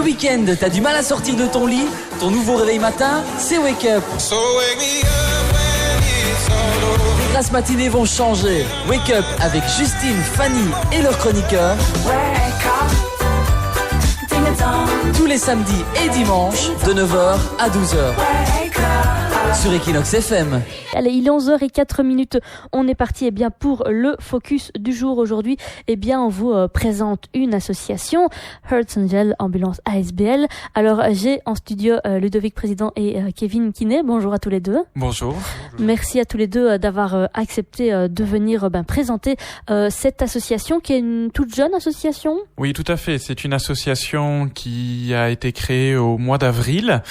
week-end, t'as du mal à sortir de ton lit? Ton nouveau réveil matin, c'est Wake Up. So wake me up when it's all over. Les grasses matinées vont changer. Wake Up avec Justine, Fanny et leurs chroniqueurs. Wake up, ding a dong. Tous les samedis et dimanches, de 9h à 12h. Wake up. Sur Equinox FM. Allez, il est 11h04. On est parti pour le focus du jour. Aujourd'hui, on vous présente une association, Hearts Angel Ambulance ASBL. Alors, j'ai en studio Ludovic Président et Kevin Kiné. Bonjour à tous les deux. Bonjour. Merci à tous les deux d'avoir accepté de venir présenter cette association qui est une toute jeune association. Oui, tout à fait. C'est une association qui a été créée au mois d'avril,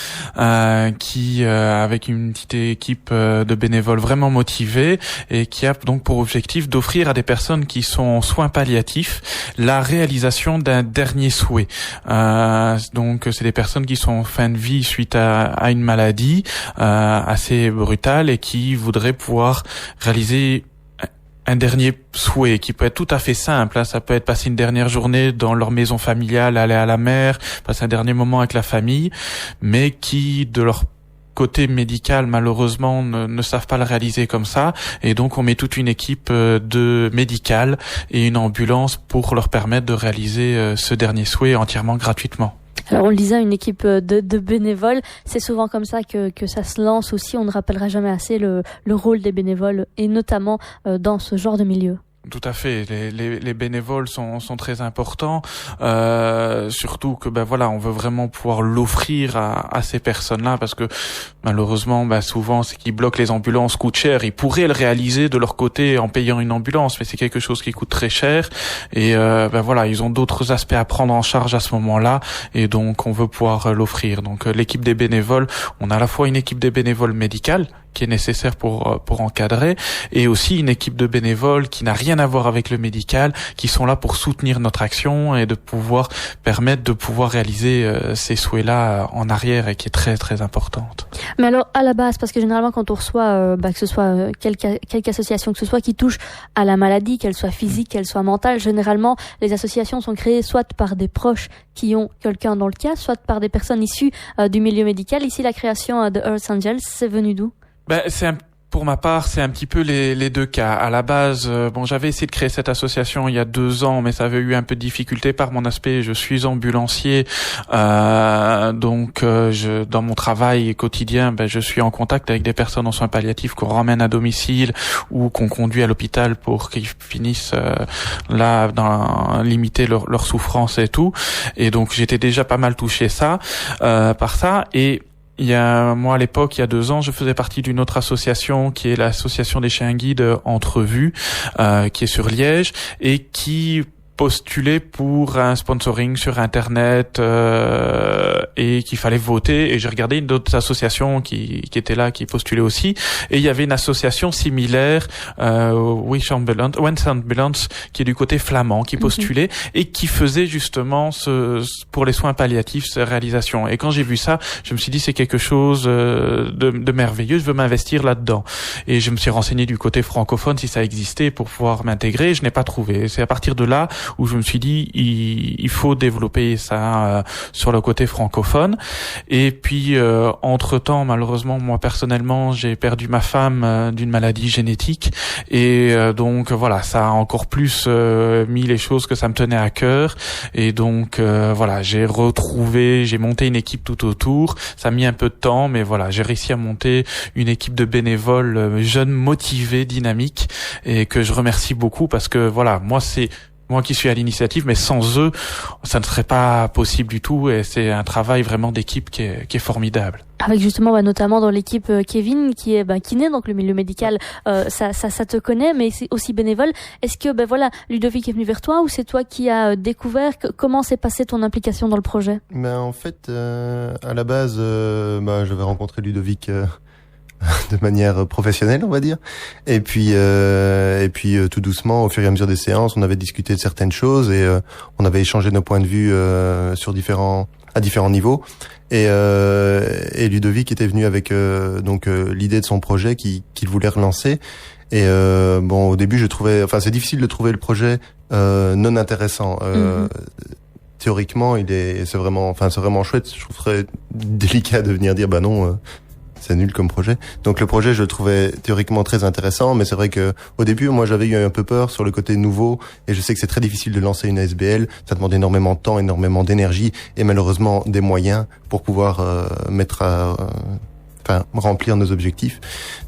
qui avec une petite équipe de bénévoles vraiment motivés et qui a donc pour objectif d'offrir à des personnes qui sont en soins palliatifs la réalisation d'un dernier souhait. Donc c'est des personnes qui sont en fin de vie suite à une maladie assez brutale et qui voudraient pouvoir réaliser un dernier souhait qui peut être tout à fait simple. Ça peut être passer une dernière journée dans leur maison familiale, aller à la mer, passer un dernier moment avec la famille, mais qui, de leur côté médical, malheureusement, ne savent pas le réaliser comme ça. Et donc, on met toute une équipe de médicale et une ambulance pour leur permettre de réaliser ce dernier souhait entièrement gratuitement. Alors on le disait, une équipe de bénévoles, c'est souvent comme ça que ça se lance aussi. On ne rappellera jamais assez le rôle des bénévoles et notamment dans ce genre de milieu. Tout à fait. Les bénévoles sont très importants, surtout que on veut vraiment pouvoir l'offrir à ces personnes-là, parce que malheureusement souvent ce qui bloque les ambulances coûte cher. Ils pourraient le réaliser de leur côté en payant une ambulance, mais c'est quelque chose qui coûte très cher et ils ont d'autres aspects à prendre en charge à ce moment-là et donc on veut pouvoir l'offrir. Donc l'équipe des bénévoles, on a à la fois une équipe des bénévoles médicales qui est nécessaire pour encadrer, et aussi une équipe de bénévoles qui n'a rien à voir avec le médical, qui sont là pour soutenir notre action et de pouvoir permettre de pouvoir réaliser ces souhaits-là en arrière, et qui est très très importante. Mais alors à la base, parce que généralement quand on reçoit que ce soit quelque association que ce soit qui touche à la maladie, qu'elle soit physique, qu'elle soit mentale, généralement les associations sont créées soit par des proches qui ont quelqu'un dans le cas, soit par des personnes issues du milieu médical. Ici, la création de Hearts Angels, c'est venu d'où? Pour ma part, c'est un petit peu les deux cas. À la base, j'avais essayé de créer cette association il y a 2 ans, mais ça avait eu un peu de difficulté par mon aspect. Je suis ambulancier, donc dans mon travail quotidien, je suis en contact avec des personnes en soins palliatifs qu'on ramène à domicile ou qu'on conduit à l'hôpital pour qu'ils finissent limiter leur souffrance et tout. Et donc j'étais déjà pas mal touché par ça. Et moi à l'époque, il y a 2 ans, je faisais partie d'une autre association qui est l'association des chiens guides Entrevue, qui est sur Liège et qui postulait pour un sponsoring sur internet et qu'il fallait voter, et j'ai regardé une autre association qui était là, qui postulait aussi, et il y avait une association similaire, Wens Ambulance, qui est du côté flamand, qui postulait et qui faisait justement pour les soins palliatifs cette réalisation. Et quand j'ai vu ça, je me suis dit c'est quelque chose de merveilleux, je veux m'investir là-dedans. Et je me suis renseigné du côté francophone si ça existait pour pouvoir m'intégrer, je n'ai pas trouvé. C'est à partir de là où je me suis dit il faut développer ça sur le côté francophone. Et puis entre-temps, malheureusement, moi personnellement, j'ai perdu ma femme d'une maladie génétique, et donc voilà, ça a encore plus mis les choses que ça me tenait à cœur. Et donc j'ai monté une équipe tout autour. Ça a mis un peu de temps, mais voilà, j'ai réussi à monter une équipe de bénévoles jeunes, motivés, dynamiques, et que je remercie beaucoup, parce que voilà, c'est moi qui suis à l'initiative, mais sans eux, ça ne serait pas possible du tout, et c'est un travail vraiment d'équipe qui est formidable. Avec justement, notamment dans l'équipe Kevin, qui est kiné, donc le milieu médical, ça te connaît, mais c'est aussi bénévole. Est-ce que Ludovic est venu vers toi, ou c'est toi qui as découvert? Comment s'est passée ton implication dans le projet? En fait, à la base, j'avais rencontré Ludovic de manière professionnelle, on va dire. Et puis tout doucement, au fur et à mesure des séances, on avait discuté de certaines choses, et on avait échangé nos points de vue à différents niveaux. Et Ludovic était venu avec l'idée de son projet qu'il voulait relancer. Et au début, c'est difficile de trouver le projet non intéressant. théoriquement, c'est vraiment chouette. Je trouverais délicat de venir dire, bah non, c'est nul comme projet. Donc le projet, je le trouvais théoriquement très intéressant, mais c'est vrai que au début, moi, j'avais eu un peu peur sur le côté nouveau, et je sais que c'est très difficile de lancer une ASBL. Ça demande énormément de temps, énormément d'énergie, et malheureusement des moyens pour pouvoir remplir nos objectifs.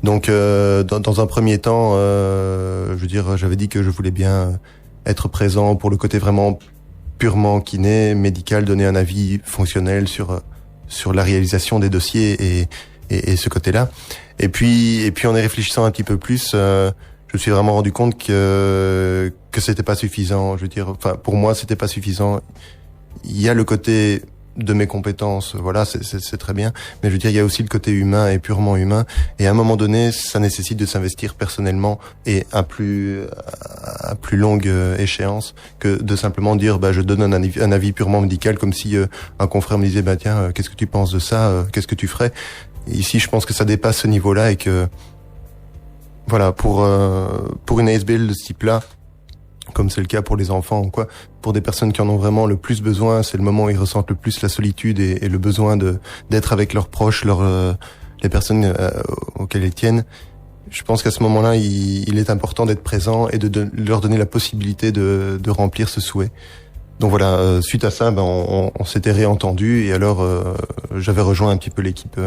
Donc, dans un premier temps, j'avais dit que je voulais bien être présent pour le côté vraiment purement kiné, médical, donner un avis fonctionnel sur la réalisation des dossiers et ce côté-là. Et puis en y réfléchissant un petit peu plus, je me suis vraiment rendu compte que c'était pas suffisant. Je veux dire, pour moi, c'était pas suffisant. Il y a le côté de mes compétences, voilà, c'est très bien, mais je veux dire, il y a aussi le côté humain et purement humain, et à un moment donné, ça nécessite de s'investir personnellement et à plus longue échéance que de simplement dire, je donne un avis purement médical, comme si un confrère me disait, tiens, qu'est-ce que tu penses de ça, qu'est-ce que tu ferais? Ici, je pense que ça dépasse ce niveau-là, et que voilà, pour une ASBL de ce type-là, comme c'est le cas pour les enfants ou quoi, pour des personnes qui en ont vraiment le plus besoin, c'est le moment où ils ressentent le plus la solitude et le besoin d'être avec leurs proches, les personnes auxquelles ils tiennent. Je pense qu'à ce moment-là, il est important d'être présent et de leur donner la possibilité de remplir ce souhait. Donc voilà, suite à ça, on s'était réentendu, et alors j'avais rejoint un petit peu l'équipe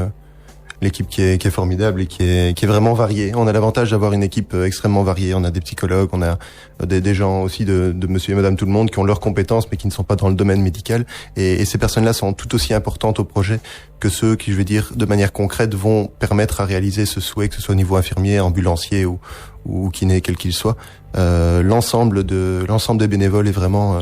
qui est formidable et qui est vraiment variée. On a l'avantage d'avoir une équipe extrêmement variée. On a des psychologues, on a des gens aussi de monsieur et madame tout le monde qui ont leurs compétences mais qui ne sont pas dans le domaine médical. Et ces personnes-là sont tout aussi importantes au projet que ceux qui, je vais dire, de manière concrète, vont permettre à réaliser ce souhait, que ce soit au niveau infirmier, ambulancier ou kiné, quel qu'il soit. L'ensemble des bénévoles est vraiment...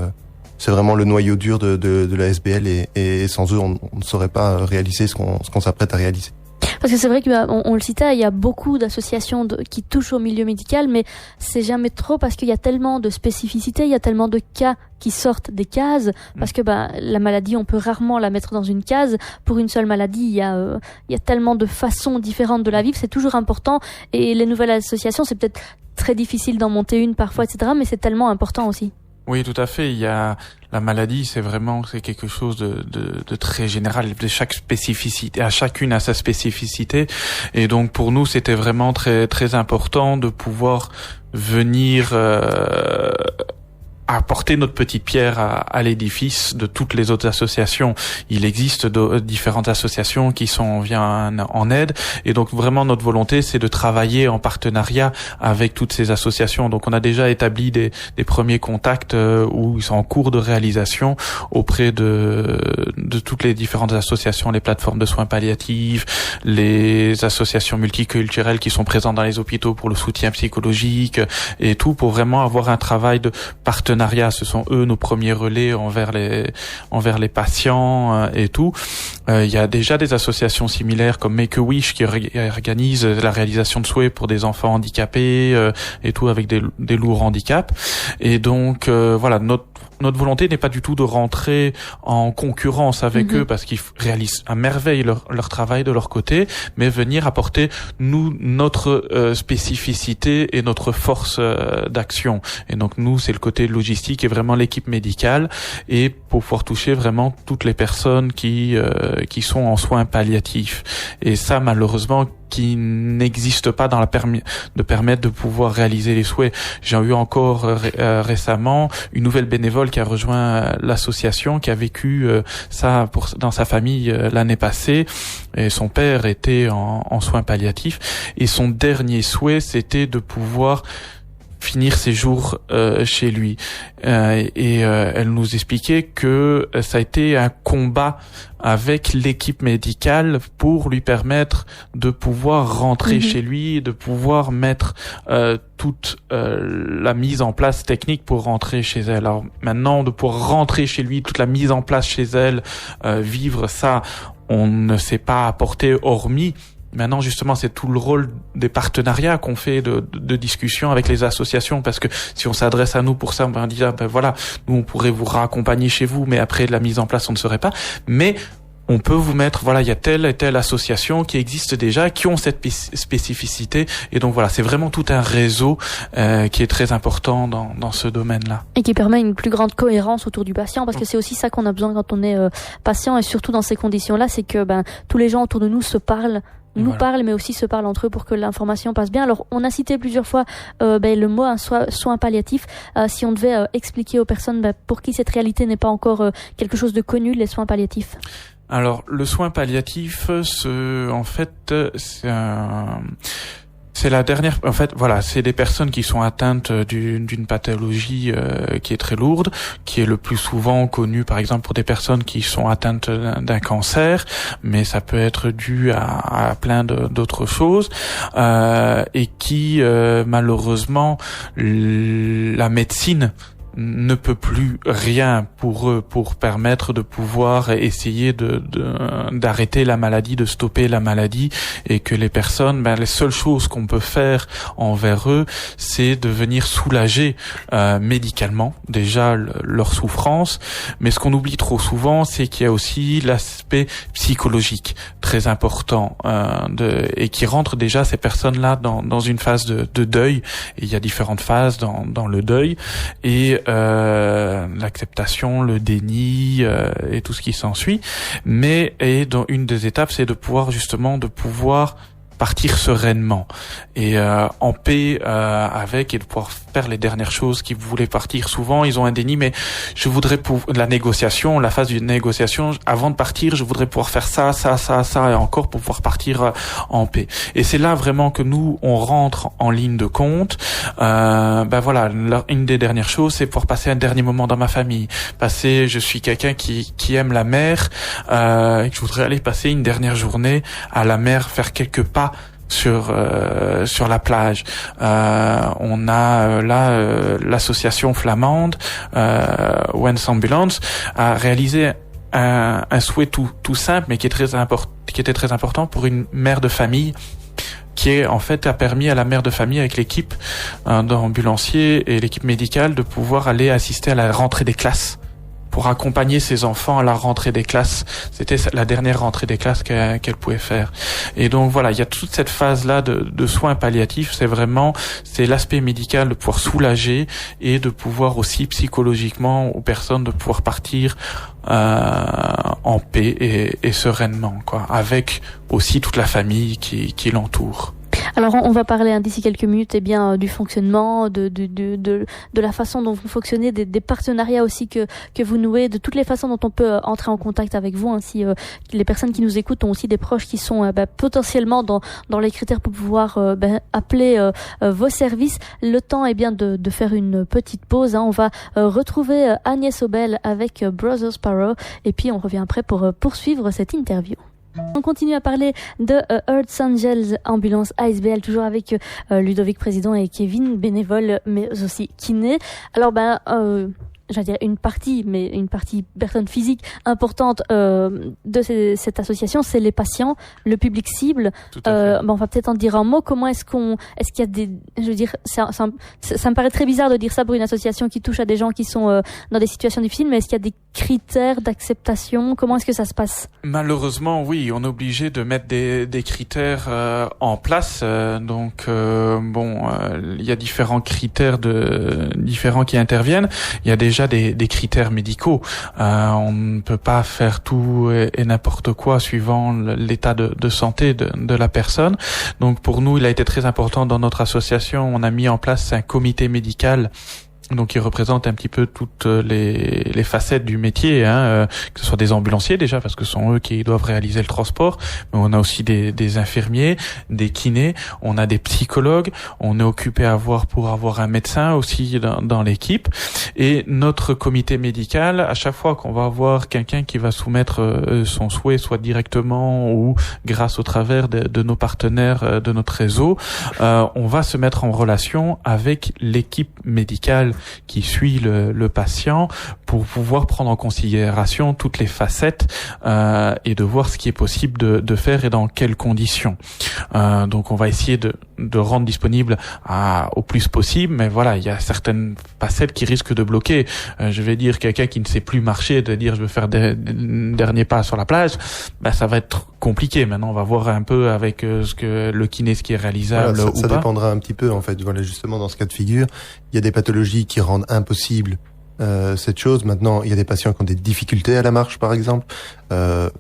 c'est vraiment le noyau dur de la SBL, et sans eux, on ne saurait pas réaliser ce qu'on s'apprête à réaliser. Parce que c'est vrai qu'on le citait, il y a beaucoup d'associations qui touchent au milieu médical, mais c'est jamais trop, parce qu'il y a tellement de spécificités, il y a tellement de cas qui sortent des cases, parce que la maladie, on peut rarement la mettre dans une case. Pour une seule maladie, il y a tellement de façons différentes de la vivre, c'est toujours important. Et les nouvelles associations, c'est peut-être très difficile d'en monter une parfois, etc., mais c'est tellement important aussi. Oui, tout à fait. Il y a la maladie, c'est quelque chose de très général. De chaque spécificité, à chacune a sa spécificité. Et donc pour nous, c'était vraiment très très important de pouvoir venir apporter notre petite pierre à l'édifice de toutes les autres associations. Il existe différentes associations qui viennent en aide, et donc vraiment notre volonté, c'est de travailler en partenariat avec toutes ces associations. Donc on a déjà établi des premiers contacts où ils sont en cours de réalisation auprès de toutes les différentes associations, les plateformes de soins palliatifs, les associations multiculturelles qui sont présentes dans les hôpitaux pour le soutien psychologique et tout, pour vraiment avoir un travail de partenariat. Ce sont eux nos premiers relais envers les patients et tout. Il y a déjà des associations similaires comme Make-A-Wish qui organise la réalisation de souhaits pour des enfants handicapés et tout, avec des lourds handicaps. Et donc voilà, notre volonté n'est pas du tout de rentrer en concurrence avec eux, parce qu'ils réalisent à merveille leur travail de leur côté, mais venir apporter notre spécificité et notre force d'action. Et donc nous, c'est le côté logistique et vraiment l'équipe médicale, et pour pouvoir toucher vraiment toutes les personnes qui sont en soins palliatifs. Et ça, malheureusement, qui n'existe pas dans de permettre de pouvoir réaliser les souhaits. J'ai eu encore récemment une nouvelle bénévole qui a rejoint l'association, qui a vécu ça dans sa famille l'année passée, et son père était en soins palliatifs, et son dernier souhait, c'était de pouvoir finir ses jours chez lui. Elle nous expliquait que ça a été un combat avec l'équipe médicale pour lui permettre de pouvoir rentrer chez lui, de pouvoir mettre toute la mise en place technique pour rentrer chez elle. Alors maintenant, de pouvoir rentrer chez lui, toute la mise en place chez elle, vivre ça, on ne sait pas apporter, hormis maintenant, justement, c'est tout le rôle des partenariats qu'on fait de discussion avec les associations, parce que si on s'adresse à nous pour ça, on dit voilà, nous on pourrait vous raccompagner chez vous, mais après la mise en place, on ne saurait pas. Mais on peut vous mettre, voilà, il y a telle et telle association qui existe déjà, qui ont cette spécificité. Et donc voilà, c'est vraiment tout un réseau qui est très important dans ce domaine-là. Et qui permet une plus grande cohérence autour du patient, parce que c'est aussi ça qu'on a besoin quand on est patient, et surtout dans ces conditions-là, c'est que tous les gens autour de nous se parlent, parlent, mais aussi se parlent entre eux pour que l'information passe bien. Alors, on a cité plusieurs fois le mot soin palliatif. Si on devait expliquer aux personnes pour qui cette réalité n'est pas encore quelque chose de connu, les soins palliatifs. Alors, le soin palliatif, c'est la dernière, en fait, voilà, c'est des personnes qui sont atteintes d'une pathologie qui est très lourde, qui est le plus souvent connue, par exemple, pour des personnes qui sont atteintes d'un cancer, mais ça peut être dû à plein d'autres choses, et qui, malheureusement, la médecine ne peut plus rien pour eux, pour permettre de pouvoir essayer d'arrêter la maladie, de stopper la maladie, et que les personnes, les seules choses qu'on peut faire envers eux, c'est de venir soulager médicalement déjà leur souffrance. Mais ce qu'on oublie trop souvent, c'est qu'il y a aussi l'aspect psychologique très important et qui rentre déjà ces personnes-là dans une phase de deuil. Et il y a différentes phases dans le deuil, et l'acceptation, le déni et tout ce qui s'ensuit. Mais dans une des étapes, c'est de pouvoir partir sereinement et en paix avec, et de pouvoir faire les dernières choses qui voulaient partir. Souvent, ils ont un déni, mais je voudrais la négociation, la phase d'une négociation, avant de partir, je voudrais pouvoir faire ça et encore pour pouvoir partir en paix. Et c'est là vraiment que nous, on rentre en ligne de compte. Voilà, une des dernières choses, c'est pouvoir passer un dernier moment dans ma famille. Je suis quelqu'un qui aime la mer, et que je voudrais aller passer une dernière journée à la mer, faire quelques pas sur la plage. On a l'association flamande Wens Ambulance a réalisé un souhait tout simple, mais qui était très important pour une mère de famille, qui a permis à la mère de famille, avec l'équipe d'ambulanciers et l'équipe médicale, de pouvoir aller assister à la rentrée des classes, pour accompagner ses enfants à la rentrée des classes. C'était la dernière rentrée des classes qu'elle pouvait faire. Et donc voilà, il y a toute cette phase-là de soins palliatifs. C'est l'aspect médical, de pouvoir soulager, et de pouvoir aussi psychologiquement aux personnes de pouvoir partir en paix et sereinement, avec aussi toute la famille qui l'entoure. Alors on va parler d'ici quelques minutes du fonctionnement, de la façon dont vous fonctionnez, des partenariats aussi que vous nouez, de toutes les façons dont on peut entrer en contact avec vous. Si les personnes qui nous écoutent ont aussi des proches qui sont potentiellement dans les critères pour pouvoir appeler vos services. Le temps est bien de faire une petite pause. On va retrouver Agnès Obel avec Brothers Sparrow, et puis on revient après pour poursuivre cette interview. On continue à parler de Earth Angels Ambulance ASBL, toujours avec Ludovic, président, et Kevin, bénévole, mais aussi kiné. Alors j'allais dire une partie personne physique importante de cette association, c'est les patients, le public cible. On va peut-être en dire un mot. Comment est-ce qu'il y a des, ça me paraît très bizarre de dire ça pour une association qui touche à des gens qui sont dans des situations difficiles, mais est-ce qu'il y a des critères d'acceptation? Comment est-ce que ça se passe? Malheureusement, oui, on est obligé de mettre des critères en place. Il y a différents critères différents qui interviennent. Il y a déjà des critères médicaux. On ne peut pas faire tout et n'importe quoi suivant l'état de santé de la personne. Donc pour nous, il a été très important dans notre association. On a mis en place un comité médical, donc il représente un petit peu toutes les facettes du métier, que ce soit des ambulanciers déjà, parce que ce sont eux qui doivent réaliser le transport, mais on a aussi des infirmiers, des kinés, on a des psychologues, on est occupé pour avoir un médecin aussi dans l'équipe. Et notre comité médical, à chaque fois qu'on va avoir quelqu'un qui va soumettre son souhait, soit directement ou grâce au travers de nos partenaires de notre réseau, on va se mettre en relation avec l'équipe médicale qui suit le patient pour pouvoir prendre en considération toutes les facettes et de voir ce qui est possible de faire et dans quelles conditions. Donc on va essayer de rendre disponible au plus possible, mais voilà, il y a certaines facettes qui risquent de bloquer. Je vais dire quelqu'un qui ne sait plus marcher, de dire je veux faire des derniers pas sur la plage, ça va être compliqué. Maintenant on va voir un peu avec ce que le kiné, ce qui est réalisable voilà, ou ça pas. dépendra un petit peu en fait. Voilà, justement dans ce cas de figure, il y a des pathologies qui rendent impossible cette chose. Maintenant, il y a des patients qui ont des difficultés à la marche, par exemple,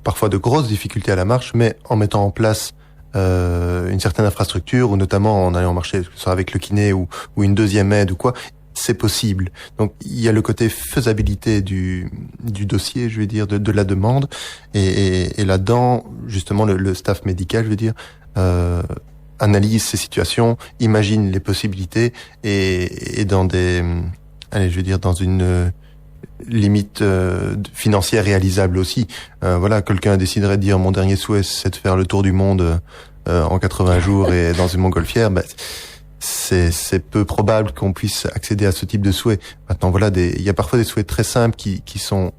parfois de grosses difficultés à la marche, mais en mettant en place une certaine infrastructure, ou notamment en allant marcher, que ce soit avec le kiné ou une deuxième aide ou quoi, c'est possible. Donc il y a le côté faisabilité du dossier, je vais dire, de la demande, et là-dedans, justement, le staff médical, je veux dire, analyse ces situations, imagine les possibilités, et dans dans une limite financière réalisable aussi. Voilà, quelqu'un déciderait de dire mon dernier souhait c'est de faire le tour du monde en 80 jours et dans une montgolfière, c'est peu probable qu'on puisse accéder à ce type de souhait. Maintenant voilà, il y a parfois des souhaits très simples qui sont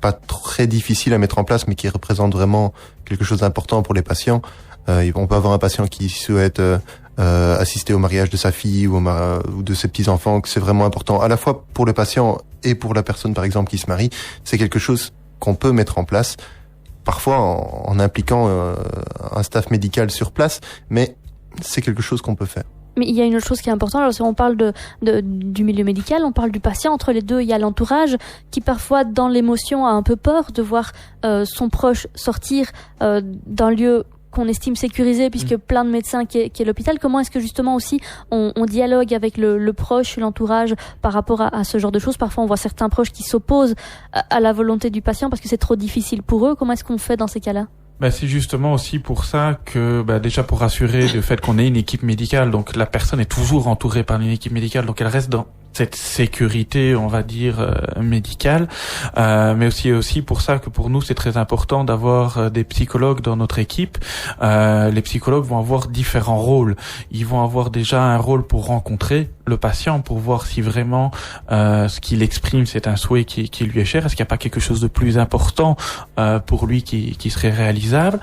pas très difficiles à mettre en place, mais qui représentent vraiment quelque chose d'important pour les patients. On peut avoir un patient qui souhaite assister au mariage de sa fille ou de ses petits-enfants, que c'est vraiment important, à la fois pour le patient et pour la personne, par exemple, qui se marie. C'est quelque chose qu'on peut mettre en place, parfois en impliquant un staff médical sur place, mais c'est quelque chose qu'on peut faire. Mais il y a une autre chose qui est importante, alors si on parle du milieu médical, on parle du patient, entre les deux il y a l'entourage qui parfois dans l'émotion a un peu peur de voir son proche sortir d'un lieu qu'on estime sécurisé, puisque plein de médecins qui est l'hôpital. Comment est-ce que justement aussi on dialogue avec le proche, l'entourage par rapport à ce genre de choses? Parfois on voit certains proches qui s'opposent à la volonté du patient parce que c'est trop difficile pour eux. Comment est-ce qu'on fait dans ces cas-là? C'est justement aussi pour ça que déjà pour rassurer le fait qu'on ait une équipe médicale, donc la personne est toujours entourée par une équipe médicale, donc elle reste dans cette sécurité, on va dire, médicale, mais aussi pour ça que pour nous c'est très important d'avoir des psychologues dans notre équipe. Les psychologues vont avoir différents rôles. Ils vont avoir déjà un rôle pour rencontrer le patient, pour voir si vraiment ce qu'il exprime c'est un souhait qui lui est cher, est-ce qu'il n'y a pas quelque chose de plus important pour lui qui serait réalisable.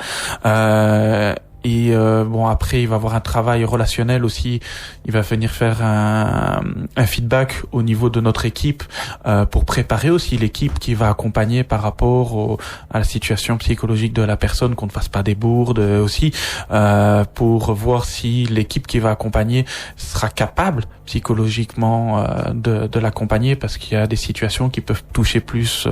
Et après il va avoir un travail relationnel aussi, il va venir faire un feedback au niveau de notre équipe pour préparer aussi l'équipe qui va accompagner par rapport à la situation psychologique de la personne, qu'on ne fasse pas des bourdes aussi, pour voir si l'équipe qui va accompagner sera capable psychologiquement de l'accompagner, parce qu'il y a des situations qui peuvent toucher plus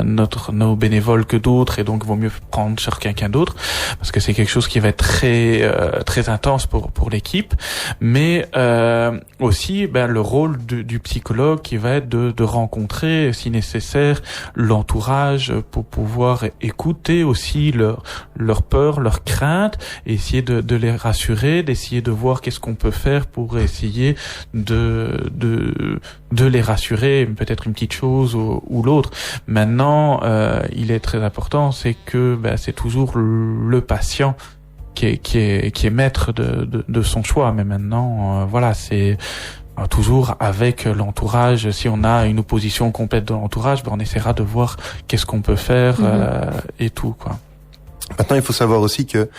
nos bénévoles que d'autres, et donc il vaut mieux prendre sur quelqu'un d'autre parce que c'est quelque chose qui va être très intense pour l'équipe, mais aussi le rôle du psychologue qui va être de rencontrer si nécessaire l'entourage pour pouvoir écouter aussi leur peur, leurs craintes, et essayer de les rassurer, d'essayer de voir qu'est-ce qu'on peut faire pour essayer de les rassurer, peut-être une petite chose ou l'autre. Maintenant, il est très important, c'est que c'est toujours le patient qui est maître de son choix. Mais maintenant, c'est toujours avec l'entourage. Si on a une opposition complète de l'entourage, on essaiera de voir qu'est-ce qu'on peut faire et tout, quoi. Maintenant, il faut savoir aussi que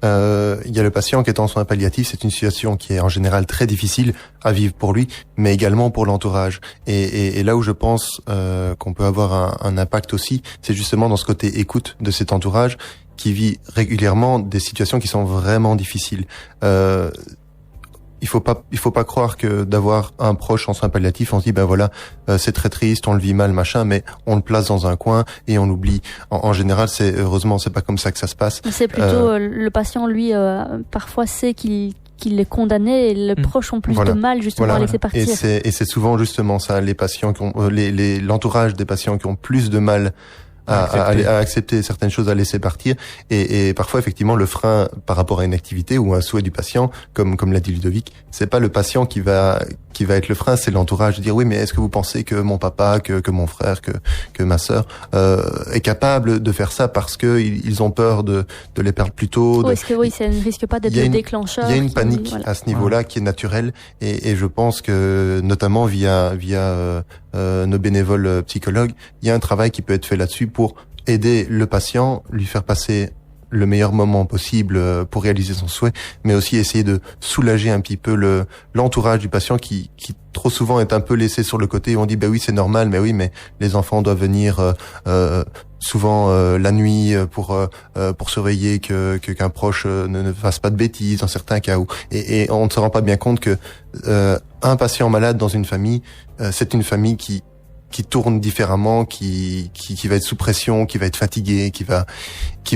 il y a le patient qui est en soins palliatifs. C'est une situation qui est en général très difficile à vivre pour lui, mais également pour l'entourage. Et là où je pense qu'on peut avoir un impact aussi, c'est justement dans ce côté écoute de cet entourage qui vit régulièrement des situations qui sont vraiment difficiles. Il faut pas croire que d'avoir un proche en soins palliatifs, on se dit c'est très triste, on le vit mal, machin, mais on le place dans un coin et on l'oublie. En général, heureusement c'est pas comme ça que ça se passe. C'est plutôt le patient, lui, parfois sait qu'il est condamné, et les proches ont plus de mal justement à laisser partir. Et c'est souvent justement ça, les patients qui ont l'entourage des patients qui ont plus de mal à accepter certaines choses, à laisser partir. Et parfois, effectivement, le frein par rapport à une activité ou un souhait du patient, comme l'a dit Ludovic, c'est pas le patient qui va être le frein, c'est l'entourage de dire oui, mais est-ce que vous pensez que mon papa, que mon frère, que ma sœur est capable de faire ça parce que ils ont peur de les perdre plus tôt. Est-ce que ça ne risque pas d'être le déclencheur? Il y a une panique à ce niveau-là qui est naturelle et je pense que notamment via nos bénévoles psychologues, il y a un travail qui peut être fait là-dessus pour aider le patient, lui faire passer le meilleur moment possible pour réaliser son souhait, mais aussi essayer de soulager un petit peu l'entourage du patient qui trop souvent est un peu laissé sur le côté. On dit oui, c'est normal, mais les enfants doivent venir souvent la nuit pour surveiller qu'un proche ne fasse pas de bêtises dans certains cas et on ne se rend pas bien compte que un patient malade dans une famille, c'est une famille qui tourne différemment, qui va être sous pression, qui va être fatigué, qui va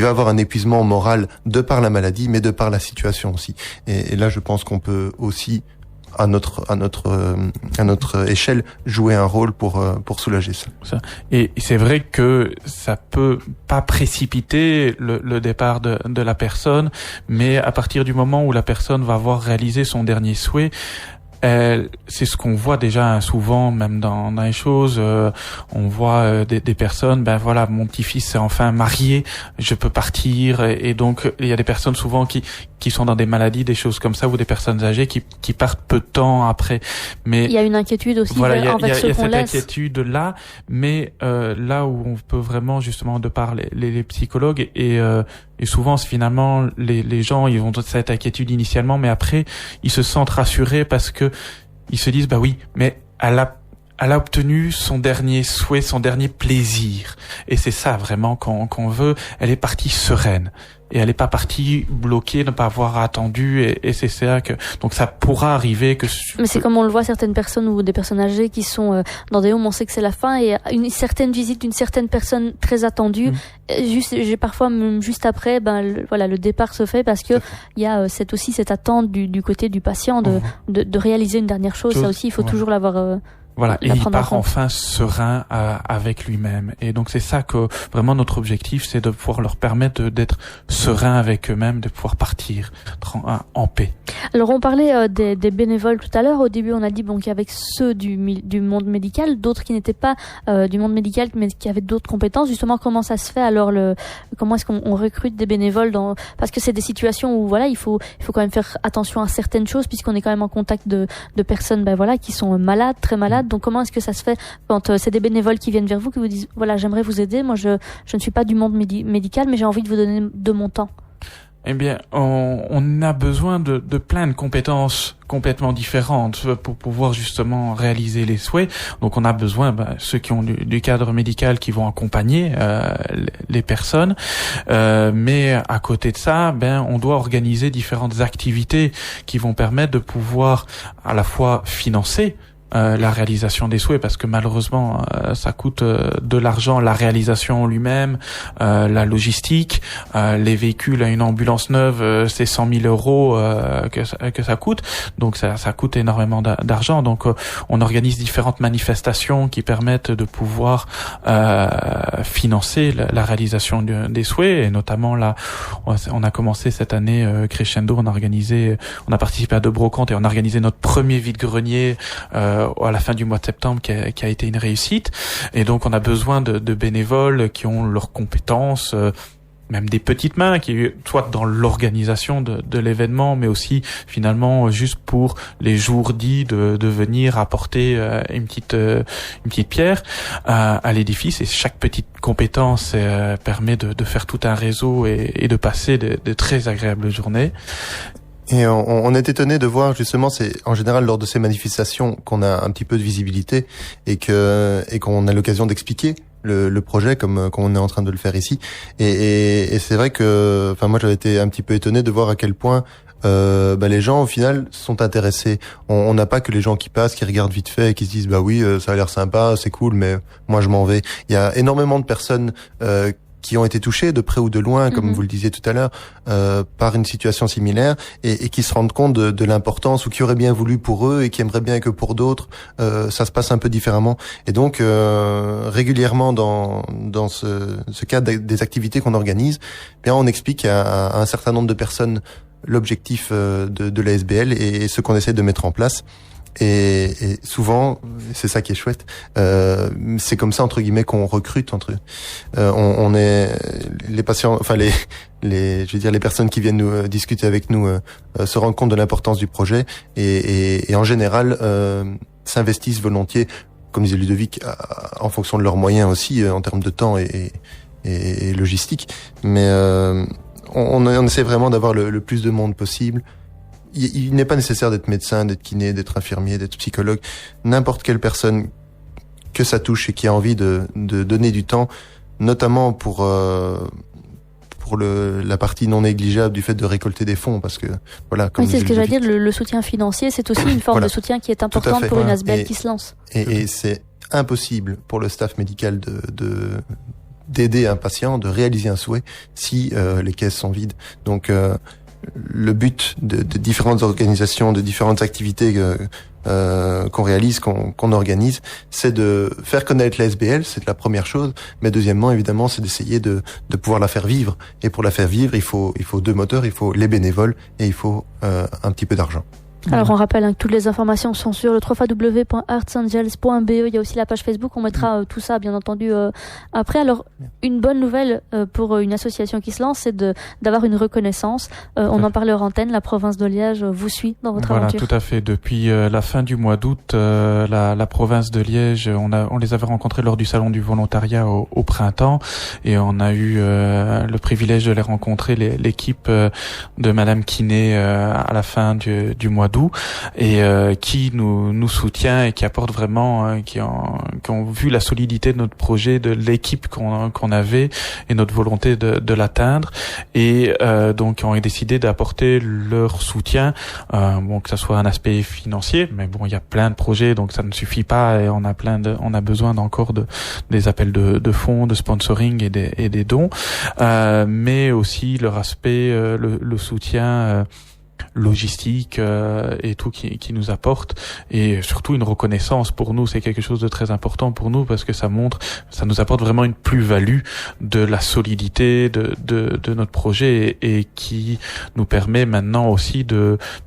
avoir un épuisement moral de par la maladie, mais de par la situation aussi. Et là, je pense qu'on peut aussi, à notre échelle, jouer un rôle pour soulager ça. Et c'est vrai que ça peut pas précipiter le départ de la personne, mais à partir du moment où la personne va avoir réalisé son dernier souhait, c'est ce qu'on voit déjà souvent, même dans les choses. On voit des personnes, voilà, mon petit-fils est enfin marié, je peux partir. Et donc il y a des personnes souvent qui sont dans des maladies, des choses comme ça, ou des personnes âgées qui partent peu de temps après. Mais il y a une inquiétude aussi voilà, envers ceux qu'on laisse. Il y a cette inquiétude là, mais là où on peut vraiment justement de par les psychologues et souvent finalement les gens ils ont cette inquiétude initialement, mais après ils se sentent rassurés parce que ils se disent oui, mais elle a obtenu son dernier souhait, son dernier plaisir. Et c'est ça vraiment qu'on veut. Elle est partie sereine. Et elle n'est pas partie bloquée, ne pas avoir attendu. Et c'est ça que... Donc ça pourra arriver que... Mais c'est comme on le voit, certaines personnes ou des personnes âgées qui sont dans des homes, on sait que c'est la fin. Et une certaine visite d'une certaine personne très attendue, parfois même juste après, le départ se fait parce que il y a cette attente du côté du patient de réaliser une dernière chose. Ça aussi, il faut toujours l'avoir... Voilà, et il part enfin serein avec lui-même. Et donc c'est ça que vraiment notre objectif, c'est de pouvoir leur permettre d'être sereins avec eux-mêmes, de pouvoir partir en paix. Alors on parlait des bénévoles tout à l'heure. Au début on a dit qu'avec ceux du monde médical, d'autres qui n'étaient pas du monde médical mais qui avaient d'autres compétences. Justement, comment ça se fait alors comment est-ce qu'on recrute des bénévoles parce que c'est des situations où il faut quand même faire attention à certaines choses puisqu'on est quand même en contact de personnes qui sont malades, très malades. Donc comment est-ce que ça se fait quand c'est des bénévoles qui viennent vers vous, qui vous disent j'aimerais vous aider, moi je ne suis pas du monde médical mais j'ai envie de vous donner de mon temps? Eh bien, on a besoin de plein de compétences complètement différentes pour pouvoir justement réaliser les souhaits. Donc on a besoin ceux qui ont du cadre médical qui vont accompagner les personnes, mais à côté de ça, on doit organiser différentes activités qui vont permettre de pouvoir à la fois financer la réalisation des souhaits, parce que malheureusement ça coûte de l'argent, la réalisation lui-même, la logistique, les véhicules, une ambulance neuve, c'est 100 000 euros que ça coûte, donc ça coûte énormément d'argent. Donc on organise différentes manifestations qui permettent de pouvoir financer la réalisation des souhaits, et notamment là on a commencé cette année crescendo, on a participé à 2 brocantes et on a organisé notre premier vide-grenier à la fin du mois de septembre qui a été une réussite. Et donc on a besoin de bénévoles qui ont leurs compétences, même des petites mains, qui soit dans l'organisation de l'événement, mais aussi finalement juste pour les jours dits de venir apporter une petite pierre à l'édifice. Et chaque petite compétence permet de faire tout un réseau et de passer de très agréables journées. Et on est étonné de voir justement, c'est en général lors de ces manifestations qu'on a un petit peu de visibilité et qu'on a l'occasion d'expliquer le projet comme on est en train de le faire ici. Et c'est vrai que, moi j'avais été un petit peu étonné de voir à quel point les gens au final sont intéressés. On n'a pas que les gens qui passent, qui regardent vite fait et qui se disent oui, ça a l'air sympa, c'est cool, mais moi je m'en vais. Il y a énormément de personnes qui ont été touchés de près ou de loin, comme vous le disiez tout à l'heure, par une situation similaire, et qui se rendent compte de l'importance, ou qui auraient bien voulu pour eux et qui aimeraient bien que pour d'autres ça se passe un peu différemment. Et donc régulièrement dans ce cadre des activités qu'on organise, bien on explique à un certain nombre de personnes l'objectif de la SBL et ce qu'on essaie de mettre en place. Et souvent, c'est ça qui est chouette, c'est comme ça entre guillemets qu'on recrute on est les patients, enfin je veux dire les personnes qui viennent nous discuter avec nous se rendent compte de l'importance du projet et en général s'investissent volontiers, comme disait Ludovic, en fonction de leurs moyens aussi en termes de temps et logistique. Mais on essaie vraiment d'avoir le plus de monde possible. Il n'est pas nécessaire d'être médecin, d'être kiné, d'être infirmier, d'être psychologue. N'importe quelle personne que ça touche et qui a envie de donner du temps, notamment pour la partie non négligeable du fait de récolter des fonds, parce que voilà. Comme c'est ce que j'allais dire. Le soutien financier, c'est aussi une forme de soutien qui est importante pour une ASBL qui se lance. Et c'est impossible pour le staff médical d'aider un patient, de réaliser un souhait si les caisses sont vides. Donc le but de différentes organisations, de différentes activités qu'on réalise, qu'on organise, c'est de faire connaître la SBL, c'est la première chose. Mais deuxièmement, évidemment, c'est d'essayer de pouvoir la faire vivre. Et pour la faire vivre, il faut deux moteurs, il faut les bénévoles et il faut un petit peu d'argent. Alors on rappelle que toutes les informations sont sur le www.artsangels.be. Il y a aussi la page Facebook, on mettra tout ça bien entendu après. Alors une bonne nouvelle pour une association qui se lance, c'est d'avoir une reconnaissance. On en parle hors antenne, la province de Liège vous suit dans votre aventure. Voilà, tout à fait. Depuis la fin du mois d'août, la province de Liège, on les avait rencontrés lors du salon du volontariat au printemps, et on a eu le privilège de les rencontrer, l'équipe de Madame Kiné à la fin du mois d'août, et qui nous soutient et qui apporte vraiment, qui ont vu la solidité de notre projet, de l'équipe qu'on avait et notre volonté de l'atteindre, et donc ont décidé d'apporter leur soutien, que ça soit un aspect financier, mais bon, il y a plein de projets, donc ça ne suffit pas, et on a besoin encore des appels de fonds, de sponsoring et des dons, mais aussi leur aspect, le soutien logistique et tout qui nous apporte, et surtout une reconnaissance pour nous. C'est quelque chose de très important pour nous, parce que ça nous apporte vraiment une plus-value de la solidité de notre projet, et qui nous permet maintenant aussi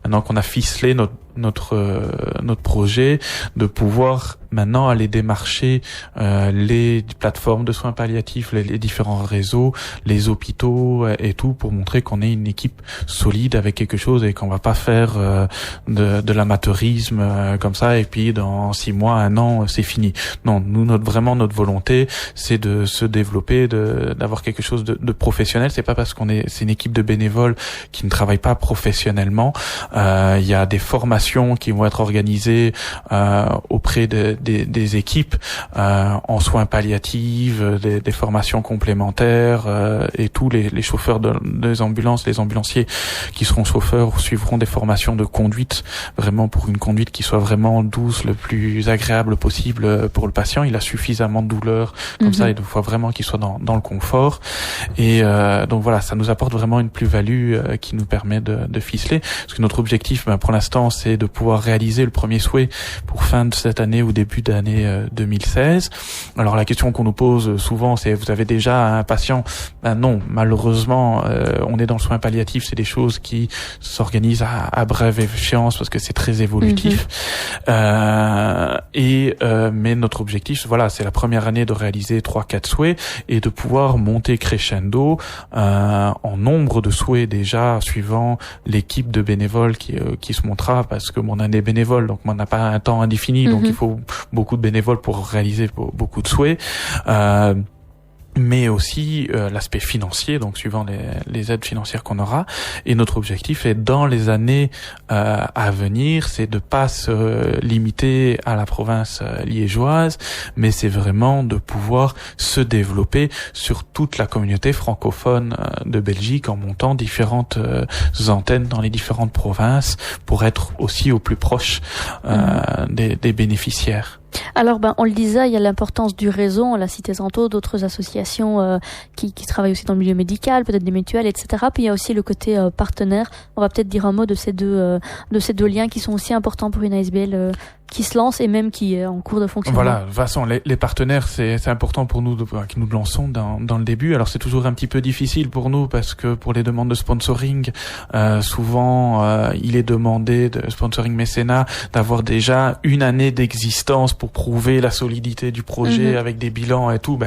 maintenant qu'on a ficelé notre projet, de pouvoir maintenant aller démarcher les plateformes de soins palliatifs, les différents réseaux, les hôpitaux et tout, pour montrer qu'on est une équipe solide avec quelque chose, et qu'on va pas faire de l'amateurisme comme ça, et puis dans 6 mois, 1 an, c'est fini. Non, nous, notre volonté, c'est de se développer, d'avoir quelque chose de professionnel. C'est pas parce c'est une équipe de bénévoles qui ne travaillent pas professionnellement. Il y a des formations qui vont être organisées auprès des équipes en soins palliatifs, des formations complémentaires, et tous les chauffeurs des ambulances, les ambulanciers qui seront chauffeurs suivront des formations de conduite, vraiment pour une conduite qui soit vraiment douce, le plus agréable possible pour le patient. Il a suffisamment de douleur comme ça, il faut vraiment qu'il soit dans le confort, et donc voilà, ça nous apporte vraiment une plus-value qui nous permet de ficeler, parce que notre objectif pour l'instant, c'est de pouvoir réaliser le premier souhait pour fin de cette année ou début d'année 2016. Alors la question qu'on nous pose souvent, c'est: vous avez déjà un patient? Non, malheureusement, on est dans le soin palliatif, c'est des choses qui s'organisent à brève échéance, parce que c'est très évolutif. Mais notre objectif, voilà, c'est la première année de réaliser 3-4 souhaits, et de pouvoir monter crescendo en nombre de souhaits déjà, suivant l'équipe de bénévoles qui se montera, parce que on a des bénévoles, donc on n'a pas un temps indéfini, donc il faut beaucoup de bénévoles pour réaliser beaucoup de souhaits. Mais aussi l'aspect financier, donc suivant les aides financières qu'on aura. Et notre objectif est, dans les années à venir, c'est de pas se limiter à la province liégeoise, mais c'est vraiment de pouvoir se développer sur toute la communauté francophone de Belgique, en montant différentes antennes dans les différentes provinces, pour être aussi au plus proche des bénéficiaires. Alors, on le disait, il y a l'importance du réseau, on l'a cité tantôt, d'autres associations qui travaillent aussi dans le milieu médical, peut-être des mutuelles, etc. Puis il y a aussi le côté partenaire. On va peut-être dire un mot de ces deux liens qui sont aussi importants pour une ASBL qui se lance et même qui est en cours de fonctionnement. Voilà, de toute façon, les partenaires, c'est important pour nous qui nous lançons dans le début. Alors c'est toujours un petit peu difficile pour nous parce que pour les demandes de sponsoring, souvent il est demandé de sponsoring mécénat d'avoir déjà une année d'existence pour prouver la solidité du projet avec des bilans et tout.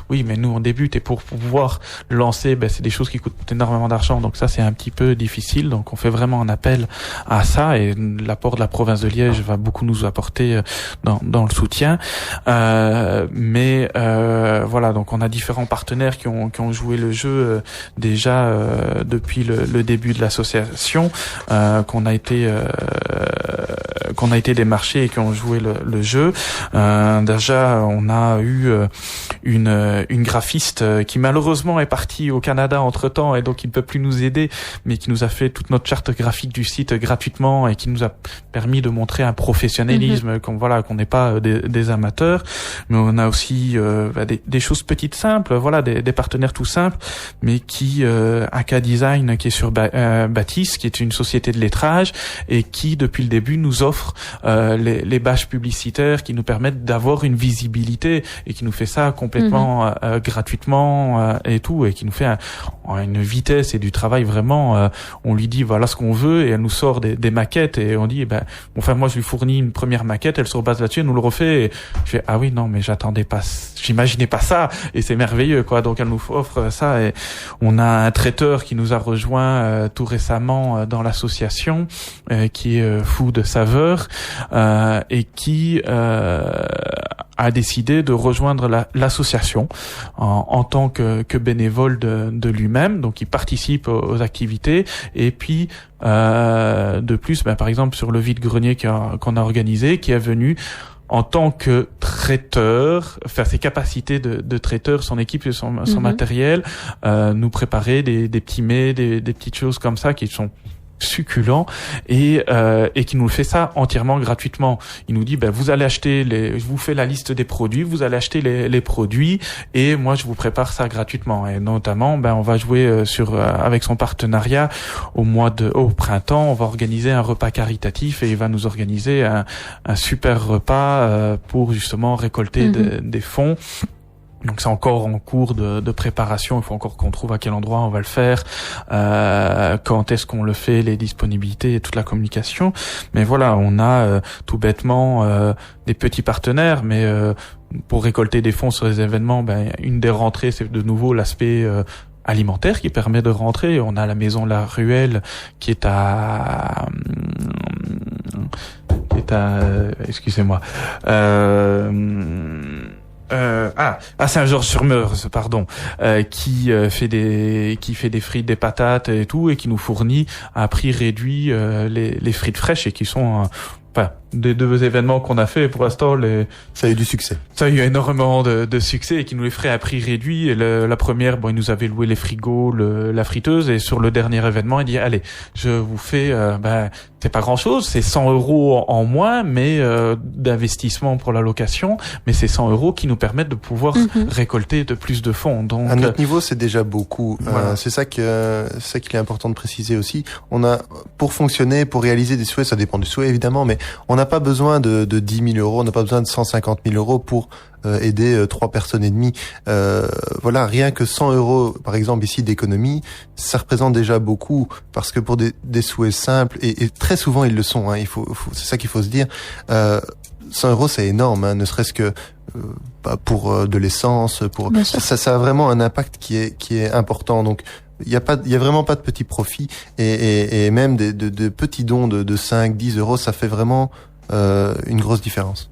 Oui, mais nous on débute et pour pouvoir le lancer, c'est des choses qui coûtent énormément d'argent. Donc ça c'est un petit peu difficile. Donc on fait vraiment un appel à ça et l'apport de la province de Liège va beaucoup nous apporter dans le soutien. Mais voilà, donc on a différents partenaires qui ont joué le jeu déjà depuis le début de l'association, qu'on a été démarchés et qui ont joué le jeu. Déjà, on a eu une graphiste qui malheureusement est partie au Canada entre-temps et donc il ne peut plus nous aider, mais qui nous a fait toute notre charte graphique du site gratuitement et qui nous a permis de montrer un professionnalisme, qu'on n'est pas des amateurs. Mais on a aussi des choses petites simples, des partenaires tout simples, mais qui AK Design qui est sur Baptiste, qui est une société de lettrage et qui depuis le début nous offre les badges publicitaires qui nous permettent d'avoir une visibilité et qui nous fait ça complètement gratuitement et tout, et qui nous fait une vitesse et du travail vraiment. On lui dit voilà ce qu'on veut et elle nous sort des maquettes et on dit moi je lui fournis une première maquette, elle se rebase là-dessus, elle nous le refait et je fais ah oui non mais j'imaginais pas ça et c'est merveilleux quoi. Donc elle nous offre ça et on a un traiteur qui nous a rejoint tout récemment dans l'association qui est fou de saveur et qui a décidé de rejoindre l'association en tant que bénévole de lui-même. Donc il participe aux activités et puis de plus par exemple sur le vide-grenier qu'on a organisé, qui est venu en tant que traiteur, faire ses capacités de traiteur, son équipe et son matériel, nous préparer des petits mets, des petites choses comme ça qui sont succulent et qui nous fait ça entièrement gratuitement. Il nous dit vous allez acheter je vous fais la liste des produits, vous allez acheter les produits et moi je vous prépare ça gratuitement. Et notamment on va jouer avec son partenariat au printemps, on va organiser un repas caritatif et il va nous organiser un super repas pour justement récolter des fonds. Donc c'est encore en cours de préparation, il faut encore qu'on trouve à quel endroit on va le faire, quand est-ce qu'on le fait, les disponibilités et toute la communication. Mais voilà, on a tout bêtement des petits partenaires, mais pour récolter des fonds sur les événements, une des rentrées c'est de nouveau l'aspect alimentaire qui permet de rentrer. On a la maison La Ruelle qui est à excusez-moi. À Saint-Georges-sur-Meuse, pardon, qui fait des frites, des patates et tout, et qui nous fournit à prix réduit les frites fraîches et qui sont des deux événements qu'on a fait pour l'instant, ça a eu du succès. Ça a eu énormément de succès et qui nous les ferait à prix réduit. Et la première, il nous avait loué les frigos, la friteuse, et sur le dernier événement, il dit allez, je vous fais, c'est pas grand chose, c'est 100 € en moins, mais d'investissement pour la location, mais c'est 100 € qui nous permettent de pouvoir récolter de plus de fonds. Donc à notre niveau, c'est déjà beaucoup. Voilà. C'est ça qu'il est important de préciser aussi. On a, pour fonctionner, pour réaliser des souhaits, ça dépend du souhait évidemment, mais on n'a pas besoin de 10 000 €, on n'a pas besoin de 150 000 € pour aider 3 personnes et demie. Voilà, rien que 100 € par exemple ici d'économie, ça représente déjà beaucoup, parce que pour des souhaits simples, et très souvent ils le sont, hein, c'est ça qu'il faut se dire, 100 € c'est énorme, hein, ne serait-ce que pour de l'essence, ça a vraiment un impact qui est important. Donc il y a vraiment pas de petits profits, et même de petits dons de 5, 10 €, ça fait vraiment une grosse différence.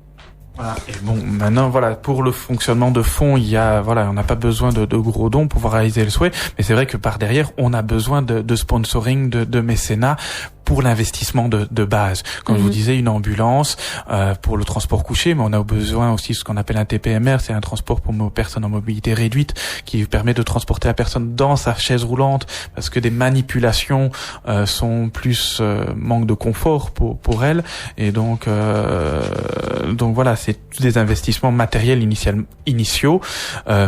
Voilà. Et bon, maintenant, pour le fonctionnement de fonds, on n'a pas besoin de gros dons pour pouvoir réaliser le souhait, mais c'est vrai que par derrière, on a besoin de sponsoring, de mécénat, pour l'investissement de base. Comme je vous disais, une ambulance pour le transport couché, mais on a besoin aussi de ce qu'on appelle un TPMR, c'est un transport pour personnes en mobilité réduite qui permet de transporter la personne dans sa chaise roulante parce que des manipulations sont plus manque de confort pour elle, et donc voilà, c'est des investissements matériels initiaux,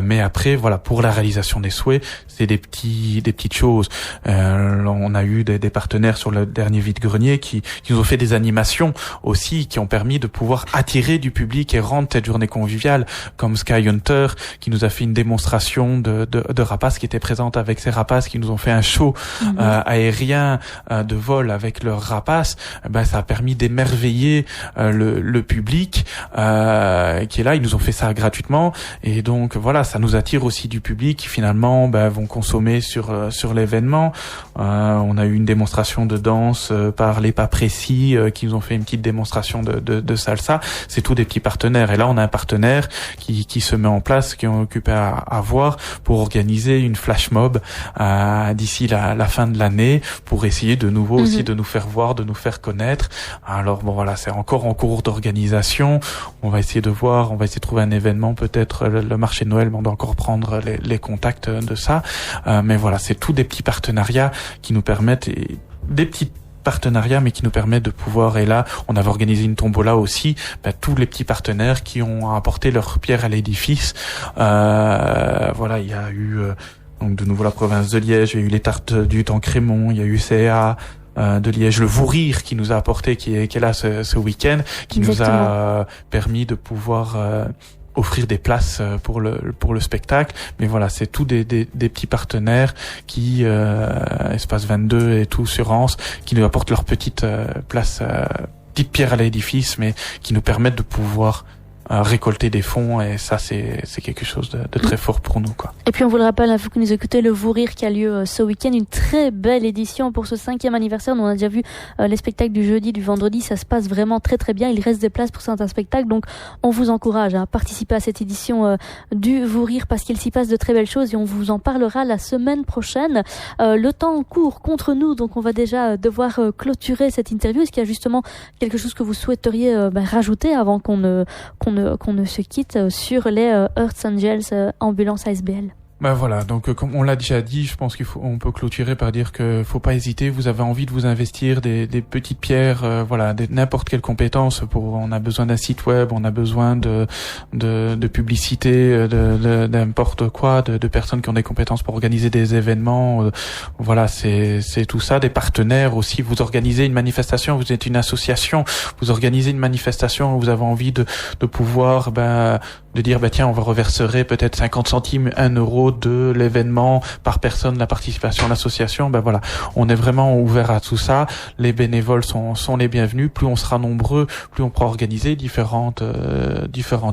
mais après voilà, pour la réalisation des souhaits, c'est des petites choses. On a eu des partenaires sur le dernier vide-grenier qui nous ont fait des animations aussi, qui ont permis de pouvoir attirer du public et rendre cette journée conviviale, comme Sky Hunter qui nous a fait une démonstration de rapaces qui étaient présentes avec ces rapaces, qui nous ont fait un show aérien de vol avec leurs rapaces. Ça a permis d'émerveiller le public qui est là. Ils nous ont fait ça gratuitement, et donc voilà, ça nous attire aussi du public qui finalement vont consommer sur l'événement. On a eu une démonstration de danse par les pas précis qui nous ont fait une petite démonstration de salsa. C'est tous des petits partenaires, et là on a un partenaire qui se met en place, qui est occupé à voir pour organiser une flash mob d'ici la fin de l'année, pour essayer de nouveau aussi de nous faire voir, de nous faire connaître. Alors bon voilà, c'est encore en cours d'organisation. On va essayer de voir, on va essayer de trouver un événement, peut-être le marché de Noël, mais on doit encore prendre les contacts de ça. Mais voilà, c'est tous des petits partenariats qui nous permettent, des petits partenariats, mais qui nous permettent de pouvoir, et là on avait organisé une tombola aussi, tous les petits partenaires qui ont apporté leur pierre à l'édifice. Voilà, il y a eu donc de nouveau la province de Liège, il y a eu les tartes du temps Crémont, il y a eu CA de Liège, le Vourir qui nous a apporté, qui est là ce week-end, qui Exactement. Nous a permis de pouvoir offrir des places pour le spectacle. Mais voilà, c'est tout des petits partenaires qui Espace 22 et tout sur Anse, qui nous apportent leur petite place, petite pierre à l'édifice, mais qui nous permettent de pouvoir récolter des fonds, et ça c'est quelque chose de très fort pour nous, quoi. Et puis on vous le rappelle, vous que nous écoutez, le Vourir qui a lieu ce week-end, une très belle édition pour ce 5e anniversaire. Nous on a déjà vu les spectacles du jeudi, du vendredi, ça se passe vraiment très très bien. Il reste des places pour certains spectacles, donc on vous encourage à participer à cette édition du Vourir, parce qu'il s'y passe de très belles choses, et on vous en parlera la semaine prochaine. Le temps court contre nous, donc on va déjà devoir clôturer cette interview. Est-ce qu'il y a justement quelque chose que vous souhaiteriez rajouter avant qu'on ne se quitte sur les Earth Angels Ambulance ASBL? Voilà, donc comme on l'a déjà dit, je pense on peut clôturer par dire que faut pas hésiter. Vous avez envie de vous investir des petites pierres, voilà, n'importe quelle compétence. On a besoin d'un site web, on a besoin de publicité, de n'importe quoi, de personnes qui ont des compétences pour organiser des événements. Voilà, c'est tout ça. Des partenaires aussi. Vous organisez une manifestation, vous êtes une association, vous organisez une manifestation, vous avez envie de pouvoir de dire tiens, on va reverser peut-être 50 centimes, 1 euro de l'événement par personne, la participation à l'association. Voilà, on est vraiment ouvert à tout ça. Les bénévoles sont les bienvenus. Plus on sera nombreux, plus on pourra organiser différentes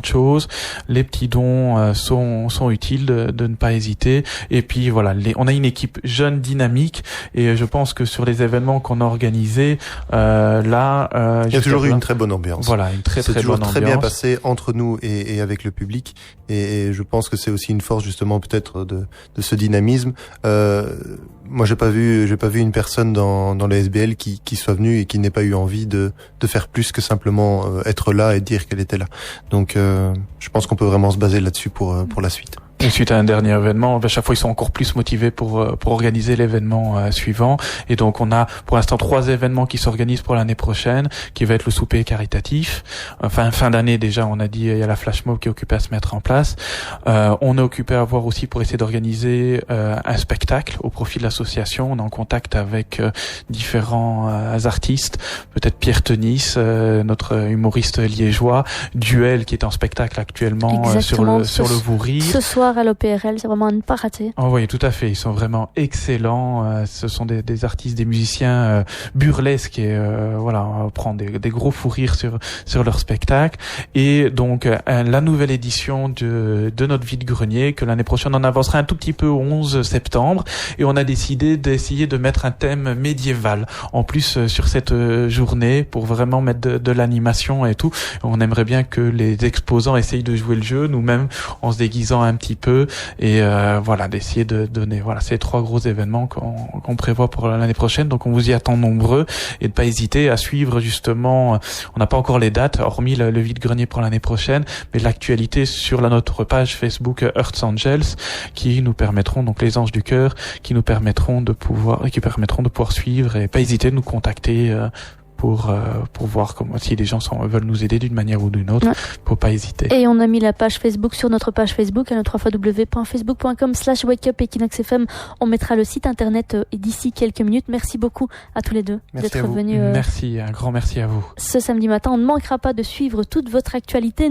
choses. Les petits dons sont utiles, de ne pas hésiter. Et puis voilà, on a une équipe jeune, dynamique, et je pense que sur les événements qu'on a organisés il y a toujours eu une très bonne ambiance. Voilà, une très très bonne ambiance. C'est toujours très bien passé entre nous et avec le public, et je pense que c'est aussi une force justement peut-être de ce dynamisme. Moi j'ai pas vu une personne dans la SBL qui soit venue et qui n'ait pas eu envie de faire plus que simplement être là et dire qu'elle était là. Donc je pense qu'on peut vraiment se baser là-dessus pour la suite. Et suite à un dernier événement, chaque fois ils sont encore plus motivés pour organiser l'événement suivant. Et donc on a pour l'instant 3 événements qui s'organisent pour l'année prochaine, qui va être le souper caritatif. Enfin fin d'année déjà, on a dit il y a la flash mob qui est occupée à se mettre en place. On est occupé à voir aussi pour essayer d'organiser un spectacle au profit de l'association. On est en contact avec différents artistes, peut-être Pierre Tenis, notre humoriste liégeois, Duel qui est en spectacle actuellement sur le Vourir. Ce soir à l'OPRL, c'est vraiment à ne pas rater. Oh oui, tout à fait. Ils sont vraiment excellents. Ce sont des artistes, des musiciens burlesques, et voilà, on prend des gros fous rires sur leur spectacle. Et donc la nouvelle édition de notre vide-grenier, que l'année prochaine on avancera un tout petit peu au 11 septembre, et on a décidé d'essayer de mettre un thème médiéval en plus sur cette journée, pour vraiment mettre de l'animation et tout. On aimerait bien que les exposants essayent de jouer le jeu, nous-mêmes en se déguisant un petit peu et voilà, d'essayer de donner ces 3 gros événements qu'on prévoit pour l'année prochaine. Donc on vous y attend nombreux et de pas hésiter à suivre justement, on n'a pas encore les dates hormis le vide-grenier pour l'année prochaine, mais l'actualité sur notre page Facebook Earth Angels qui nous permettront, donc les anges du cœur, qui permettront de pouvoir suivre et pas hésiter de nous contacter pour voir si les gens veulent nous aider d'une manière ou d'une autre. Ouais. Faut pas hésiter. Et on a mis la page Facebook sur notre page Facebook, à www.facebook.com/wakeupEquinoxFM. On mettra le site internet d'ici quelques minutes. Merci beaucoup à tous les deux d'être venus. Merci, un grand merci à vous. Ce samedi matin, on ne manquera pas de suivre toute votre actualité.